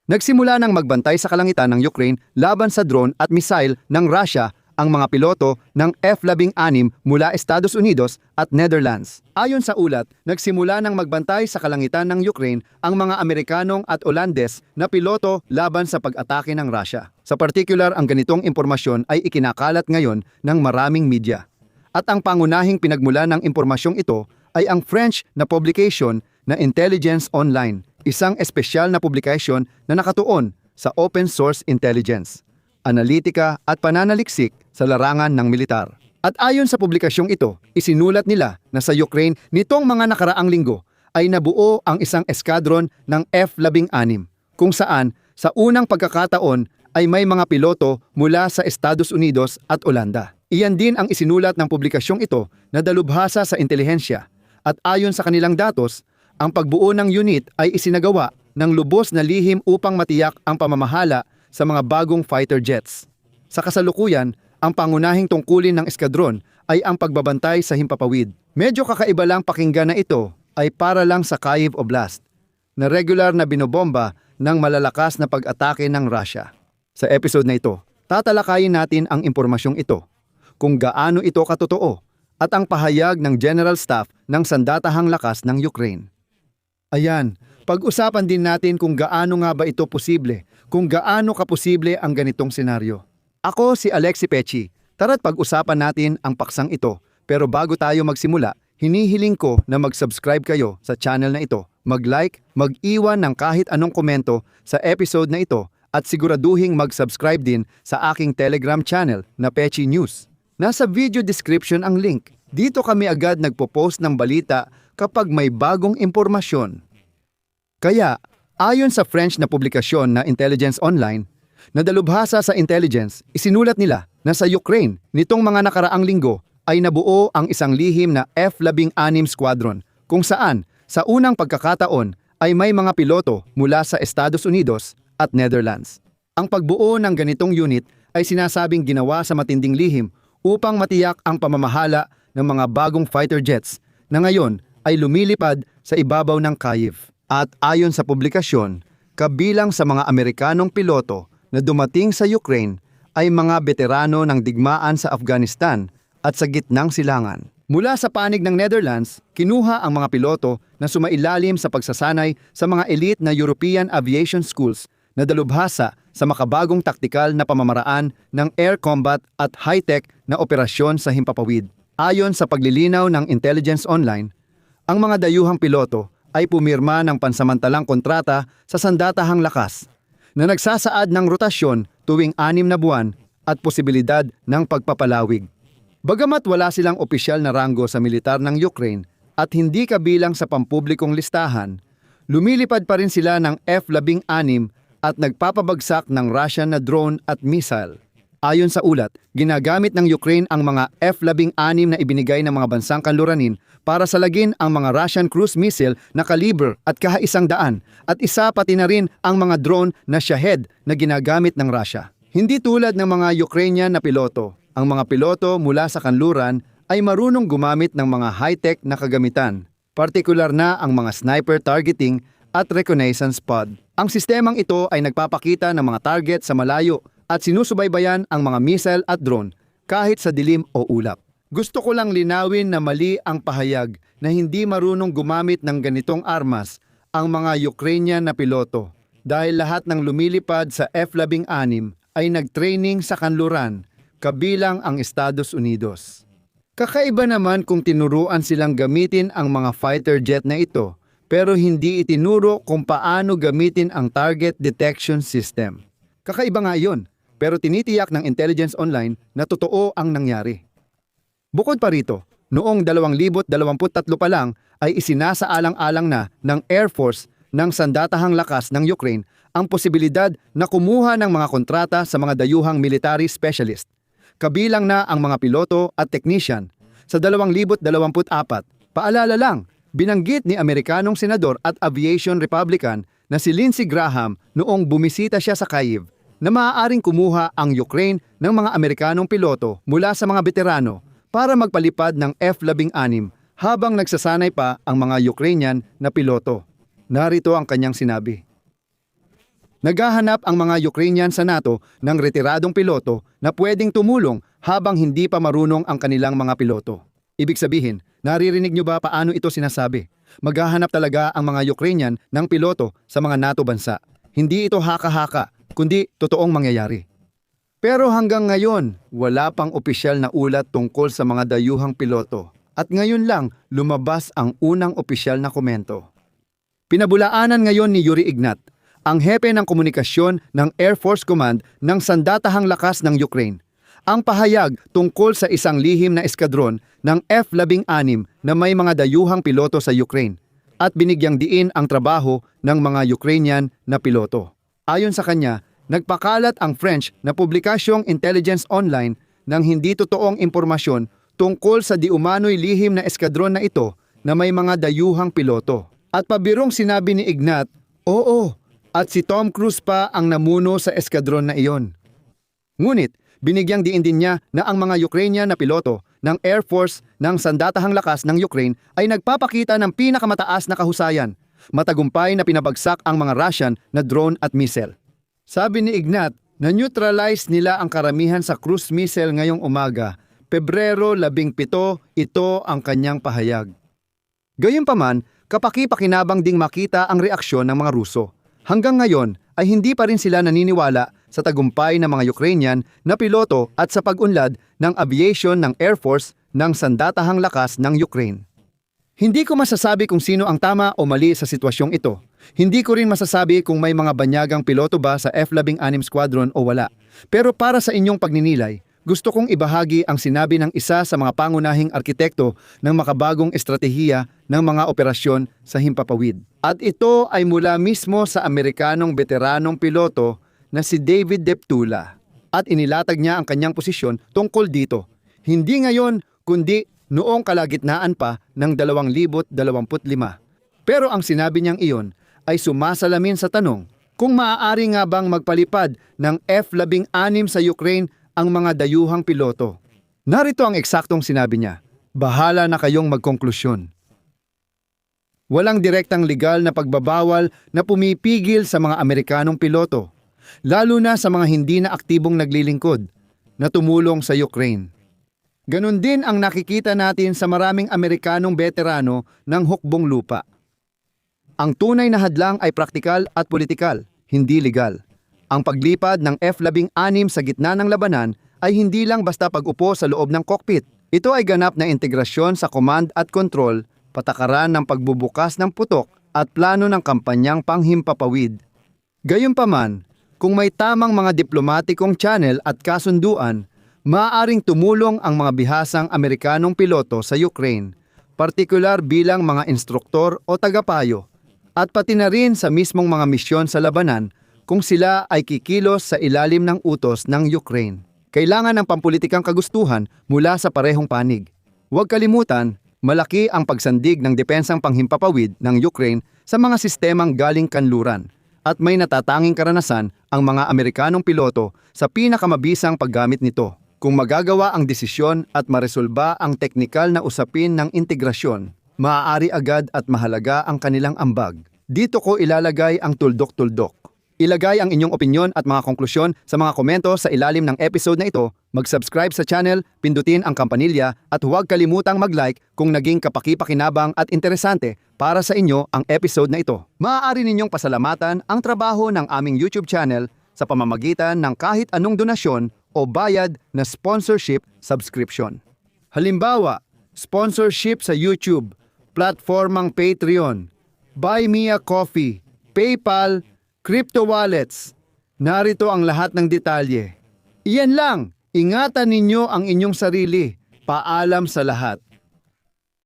Nagsimula ng magbantay sa kalangitan ng Ukraine laban sa drone at missile ng Russia ang mga piloto ng F-16 mula Estados Unidos at Netherlands. Ayon sa ulat, nagsimula ng magbantay sa kalangitan ng Ukraine ang mga Amerikanong at Olandes na piloto laban sa pag-atake ng Russia. Sa partikular, ang ganitong impormasyon ay ikinakalat ngayon ng maraming media. At ang pangunahing pinagmula ng impormasyong ito ay ang French na publication na Intelligence Online, isang espesyal na publikasyon na nakatuon sa open source intelligence, analitika at pananaliksik sa larangan ng militar. At ayon sa publikasyong ito, isinulat nila na sa Ukraine nitong mga nakaraang linggo ay nabuo ang isang eskadron ng F-16 kung saan sa unang pagkakataon ay may mga piloto mula sa Estados Unidos at Olanda. Iyan din ang isinulat ng publikasyong ito na dalubhasa sa intelihensya at ayon sa kanilang datos, ang pagbuo ng unit ay isinagawa ng lubos na lihim upang matiyak ang pamamahala sa mga bagong fighter jets. Sa kasalukuyan, ang pangunahing tungkulin ng eskadron ay ang pagbabantay sa himpapawid. Medyo kakaiba lang pakinggan na ito ay para lang sa Kyiv Oblast, na regular na binobomba ng malalakas na pag-atake ng Russia. Sa episode na ito, tatalakayin natin ang impormasyong ito, kung gaano ito katotoo, at ang pahayag ng General Staff ng Sandatahang Lakas ng Ukraine. Ayan, pag-usapan din natin kung gaano nga ba ito posible, kung gaano kaposible ang ganitong senaryo. Ako si Alexi Pechi. Tara't pag-usapan natin ang paksang ito. Pero bago tayo magsimula, hinihiling ko na mag-subscribe kayo sa channel na ito, mag-like, mag-iwan ng kahit anong komento sa episode na ito at siguraduhing mag-subscribe din sa aking Telegram channel na Pechi News. Nasa video description ang link. Dito kami agad nagpo-post ng balita kapag may bagong impormasyon. Kaya, ayon sa French na publikasyon na Intelligence Online, na dalubhasa sa intelligence, isinulat nila na sa Ukraine nitong mga nakaraang linggo ay nabuo ang isang lihim na F-16 squadron kung saan sa unang pagkakataon ay may mga piloto mula sa Estados Unidos at Netherlands. Ang pagbuo ng ganitong unit ay sinasabing ginawa sa matinding lihim upang matiyak ang pamamahala ng mga bagong fighter jets na ngayon ay lumilipad sa ibabaw ng Kyiv. At ayon sa publikasyon, kabilang sa mga Amerikanong piloto na dumating sa Ukraine ay mga veterano ng digmaan sa Afghanistan at sa gitnang silangan. Mula sa panig ng Netherlands, kinuha ang mga piloto na sumailalim sa pagsasanay sa mga elite na European aviation schools na dalubhasa sa makabagong taktikal na pamamaraan ng air combat at high-tech na operasyon sa himpapawid. Ayon sa paglilinaw ng Intelligence Online, ang mga dayuhang piloto ay pumirma ng pansamantalang kontrata sa Sandatahang Lakas na nagsasaad ng rotasyon tuwing 6 na buwan at posibilidad ng pagpapalawig. Bagamat wala silang opisyal na ranggo sa militar ng Ukraine at hindi kabilang sa pampublikong listahan, lumilipad pa rin sila ng F-16 at nagpapabagsak ng Russian na drone at missile. Ayon sa ulat, ginagamit ng Ukraine ang mga F-16 na ibinigay ng mga bansang kanluranin para salagin ang mga Russian cruise missile na kaliber at kaha-100 at isa pati na rin ang mga drone na Shahed na ginagamit ng Russia. Hindi tulad ng mga Ukrainian na piloto, ang mga piloto mula sa kanluran ay marunong gumamit ng mga high-tech na kagamitan, partikular na ang mga sniper targeting at reconnaissance pod. Ang sistemang ito ay nagpapakita ng mga target sa malayo at sinusubaybayan ang mga missile at drone kahit sa dilim o ulap. Gusto ko lang linawin na mali ang pahayag na hindi marunong gumamit ng ganitong armas ang mga Ukrainian na piloto dahil lahat ng lumilipad sa F-16 ay nagtraining sa kanluran, kabilang ang Estados Unidos. Kakaiba naman kung tinuruan silang gamitin ang mga fighter jet na ito pero hindi itinuro kung paano gamitin ang target detection system. Kakaiba nga yun. Pero tinitiyak ng Intelligence Online na totoo ang nangyari. Bukod pa rito, noong 2023 pa lang ay isinasaalang-alang na ng Air Force ng Sandatahang Lakas ng Ukraine ang posibilidad na kumuha ng mga kontrata sa mga dayuhang military specialist. Kabilang na ang mga piloto at technician. Sa 2024, paalala lang, binanggit ni Amerikanong Senador at Aviation Republican na si Lindsey Graham noong bumisita siya sa Kyiv na maaaring kumuha ang Ukraine ng mga Amerikanong piloto mula sa mga veterano para magpalipad ng F-16 habang nagsasanay pa ang mga Ukrainian na piloto. Narito ang kanyang sinabi. Naghahanap ang mga Ukrainian sa NATO ng retiradong piloto na pwedeng tumulong habang hindi pa marunong ang kanilang mga piloto. Ibig sabihin, naririnig nyo ba paano ito sinasabi? Maghahanap talaga ang mga Ukrainian ng piloto sa mga NATO bansa. Hindi ito haka-haka, kundi totoong mangyayari. Pero hanggang ngayon, wala pang opisyal na ulat tungkol sa mga dayuhang piloto. At ngayon lang, lumabas ang unang opisyal na komento. Pinabulaanan ngayon ni Yuri Ignat, ang hepe ng komunikasyon ng Air Force Command ng Sandatahang Lakas ng Ukraine, ang pahayag tungkol sa isang lihim na eskadron ng F-16 na may mga dayuhang piloto sa Ukraine at binigyang diin ang trabaho ng mga Ukrainian na piloto. Ayon sa kanya, nagpakalat ang French na publikasyong Intelligence Online ng hindi totoong impormasyon tungkol sa diumano'y lihim na eskadron na ito na may mga dayuhang piloto. At pabirong sinabi ni Ignat, oo, at si Tom Cruise pa ang namuno sa eskadron na iyon. Ngunit, binigyang diin din niya na ang mga Ukrainian na piloto ng Air Force ng Sandatahang Lakas ng Ukraine ay nagpapakita ng pinakamataas na kahusayan, matagumpay na pinabagsak ang mga Russian na drone at missile. Sabi ni Ignat, na-neutralize nila ang karamihan sa cruise missile ngayong umaga, Pebrero 17, ito ang kanyang pahayag. Gayunpaman, kapaki-pakinabang ding makita ang reaksyon ng mga Ruso. Hanggang ngayon ay hindi pa rin sila naniniwala sa tagumpay ng mga Ukrainian na piloto at sa pag-unlad ng aviation ng Air Force ng Sandatahang Lakas ng Ukraine. Hindi ko masasabi kung sino ang tama o mali sa sitwasyong ito. Hindi ko rin masasabi kung may mga banyagang piloto ba sa F-16 Squadron o wala. Pero para sa inyong pagninilay, gusto kong ibahagi ang sinabi ng isa sa mga pangunahing arkitekto ng makabagong estratehiya ng mga operasyon sa himpapawid. At ito ay mula mismo sa Amerikanong veteranong piloto na si David Deptula. At inilatag niya ang kanyang posisyon tungkol dito. Hindi ngayon, kundi noong kalagitnaan pa ng 2025. Pero ang sinabi niyang iyon ay sumasalamin sa tanong kung maaari nga bang magpalipad ng F-16 sa Ukraine ang mga dayuhang piloto. Narito ang eksaktong sinabi niya, bahala na kayong magkonklusyon. Walang direktang legal na pagbabawal na pumipigil sa mga Amerikanong piloto, lalo na sa mga hindi na aktibong naglilingkod na tumulong sa Ukraine. Ganon din ang nakikita natin sa maraming Amerikanong veterano ng hukbong lupa. Ang tunay na hadlang ay praktikal at politikal, hindi legal. Ang paglipad ng F-16 sa gitna ng labanan ay hindi lang basta pag-upo sa loob ng cockpit. Ito ay ganap na integrasyon sa command at control, patakaran ng pagbubukas ng putok at plano ng kampanyang panghimpapawid. Gayunpaman, kung may tamang mga diplomatikong channel at kasunduan, maaaring tumulong ang mga bihasang Amerikanong piloto sa Ukraine, partikular bilang mga instruktor o tagapayo, at pati na rin sa mismong mga misyon sa labanan kung sila ay kikilos sa ilalim ng utos ng Ukraine. Kailangan ng pampulitikang kagustuhan mula sa parehong panig. Huwag kalimutan, malaki ang pagsandig ng depensang panghimpapawid ng Ukraine sa mga sistemang galing kanluran at may natatanging karanasan ang mga Amerikanong piloto sa pinakamabisang paggamit nito. Kung magagawa ang desisyon at maresolba ang teknikal na usapin ng integrasyon, maaari agad at mahalaga ang kanilang ambag. Dito ko ilalagay ang tuldok-tuldok. Ilagay ang inyong opinyon at mga konklusyon sa mga komento sa ilalim ng episode na ito, mag-subscribe sa channel, pindutin ang kampanilya at huwag kalimutang mag-like kung naging kapaki-pakinabang at interesante para sa inyo ang episode na ito. Maaari ninyong pasalamatan ang trabaho ng aming YouTube channel sa pamamagitan ng kahit anong donasyon o bayad na sponsorship subscription. Halimbawa, sponsorship sa YouTube, platformang Patreon, Buy Me a Coffee, PayPal, crypto wallets. Narito ang lahat ng detalye. Iyan lang, ingatan ninyo ang inyong sarili. Paalam sa lahat.